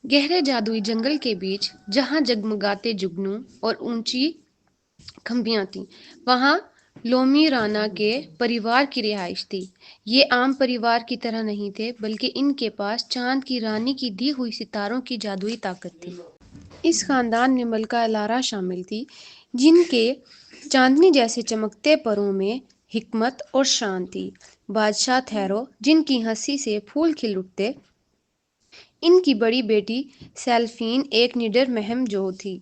گہرے جادوئی جنگل کے بیچ جہاں جگمگاتے جگنوں اور اونچی کھمبیاں تھیں، وہاں لومی رانا کے پریوار کی رہائش تھی۔ یہ عام پریوار کی طرح نہیں تھے، بلکہ ان کے پاس چاند کی رانی کی دی ہوئی ستاروں کی جادوئی طاقت تھی۔ اس خاندان میں ملکہ الارا شامل تھی، جن کے چاندنی جیسے چمکتے پروں میں حکمت اور شان تھی۔ بادشاہ تھیرو، جن کی ہنسی سے پھول کھل اٹھتے، ان کی بڑی بیٹی سیلفین ایک نڈر مہم جو تھی،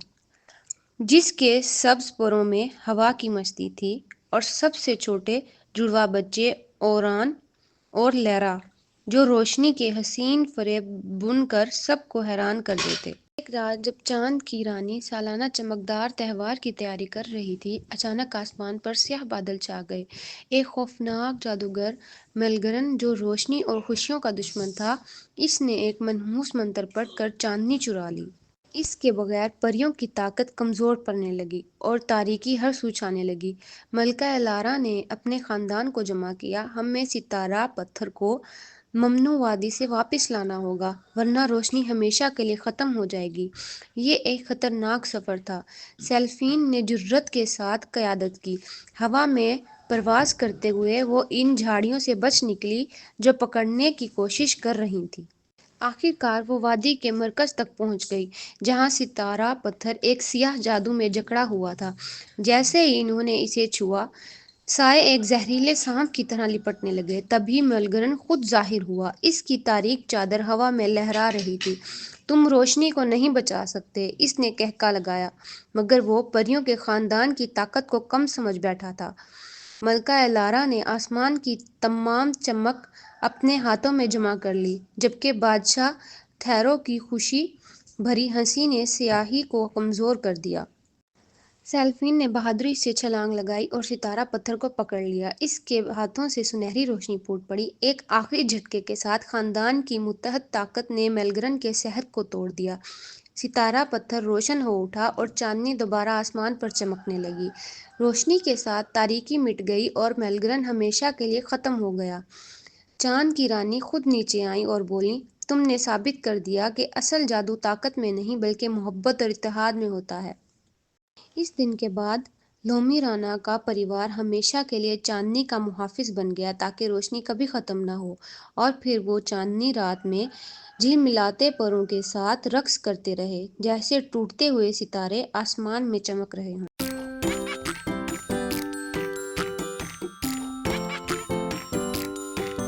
جس کے سبز پروں میں ہوا کی مستی تھی، اور سب سے چھوٹے جڑواں بچے اوران اور لیرا، جو روشنی کے حسین فریب بن کر سب کو حیران کر دیتے۔ ایک رات جب چاند کی رانی سالانہ چمکدار تہوار کی تیاری کر رہی تھی، اچانک آسمان پر سیاہ بادل چھا گئے۔ ایک خوفناک جادوگر میلگرن، جو روشنی اور خوشیوں کا دشمن تھا، اس نے ایک منحوس منتر پڑھ کر چاندنی چرا لی۔ اس کے بغیر پریوں کی طاقت کمزور پڑنے لگی اور تاریکی ہر سو چھانے لگی۔ ملکہ الارا نے اپنے خاندان کو جمع کیا۔ ہم میں ستارہ پتھر کو ممنوع وادی سے واپس لانا ہوگا، ورنہ روشنی ہمیشہ کے لیے ختم ہو جائے گی۔ یہ ایک خطرناک سفر تھا۔ سیلفین نے جرات کے ساتھ قیادت کی۔ ہوا میں پرواز کرتے ہوئے وہ ان جھاڑیوں سے بچ نکلی جو پکڑنے کی کوشش کر رہی تھیں۔ آخر کار وہ وادی کے مرکز تک پہنچ گئی، جہاں ستارہ پتھر ایک سیاہ جادو میں جکڑا ہوا تھا۔ جیسے ہی انہوں نے اسے چھوا، سائے ایک زہریلے سانپ کی طرح لپٹنے لگے۔ تبھی میلگرن خود ظاہر ہوا۔ اس کی تاریک چادر ہوا میں لہرا رہی تھی۔ تم روشنی کو نہیں بچا سکتے، اس نے کہکا لگایا، مگر وہ پریوں کے خاندان کی طاقت کو کم سمجھ بیٹھا تھا۔ ملکہ الارا نے آسمان کی تمام چمک اپنے ہاتھوں میں جمع کر لی، جبکہ بادشاہ تھیرو کی خوشی بھری ہنسی نے سیاہی کو کمزور کر دیا۔ سیلفین نے بہادری سے چھلانگ لگائی اور ستارہ پتھر کو پکڑ لیا۔ اس کے ہاتھوں سے سنہری روشنی پھوٹ پڑی۔ ایک آخری جھٹکے کے ساتھ خاندان کی متحد طاقت نے میلگرن کے سحر کو توڑ دیا۔ ستارہ پتھر روشن ہو اٹھا اور چاندنی دوبارہ آسمان پر چمکنے لگی۔ روشنی کے ساتھ تاریکی مٹ گئی اور میلگرن ہمیشہ کے لیے ختم ہو گیا۔ چاند کی رانی خود نیچے آئیں اور بولیں، تم نے ثابت کر دیا کہ اصل جادو طاقت میں نہیں بلکہ محبت اور اتحاد میں ہوتا ہے۔ اس دن کے بعد لومی رانا کا پریوار ہمیشہ کے لیے چاندنی کا محافظ بن گیا، تاکہ روشنی کبھی ختم نہ ہو۔ اور پھر وہ چاندنی رات میں جھلملاتے پروں کے ساتھ رقص کرتے رہے، جیسے ٹوٹتے ہوئے ستارے آسمان میں چمک رہے ہوں۔